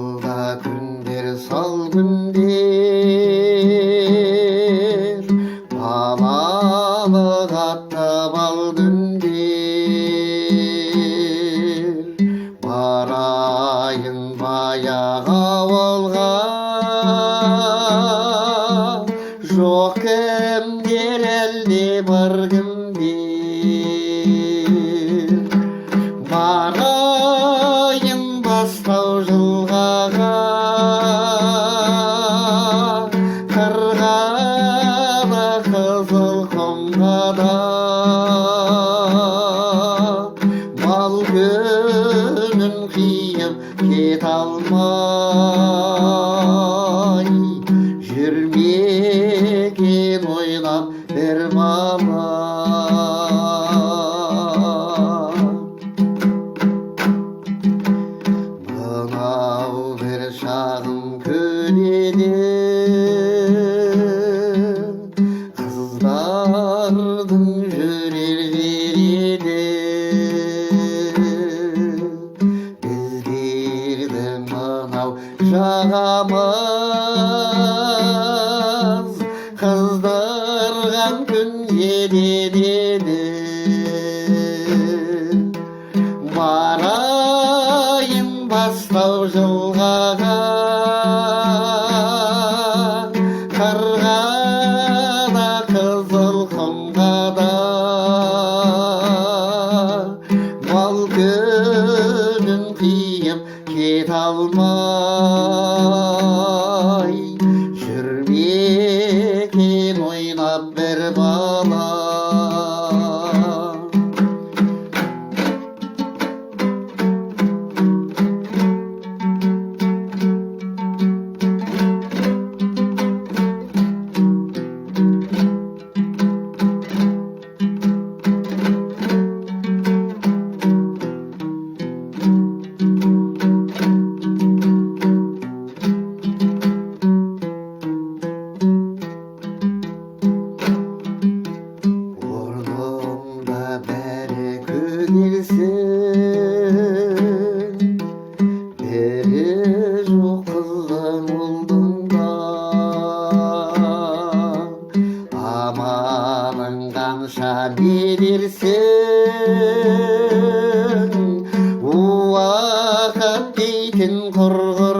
алда күндер сал күндер, балалық атты бал күндер. Барайын баяғы ауылға, жоқ кімдер әлде бар кімдер. Барайын бастау жылғаға, қырғада қызыл құмға да. Мал күнін қиып кете алмай, жүрмеген ойлап бір бала. Мынау бір шағым көледі, қыздардың жүрер жері. Біздерді мынау жағамыз қыздырған күн еді. Барайын бастау жылғаға, қырғада қызыл құмға да. Мал күнін қиып кете алмай, жүрмеген ойнап бір бала. Орнымда бәрі көгерсін, бірі жоқ қыздың ұлдыңда. Аманың қанша берерсің, уақыт дейтін құрғыр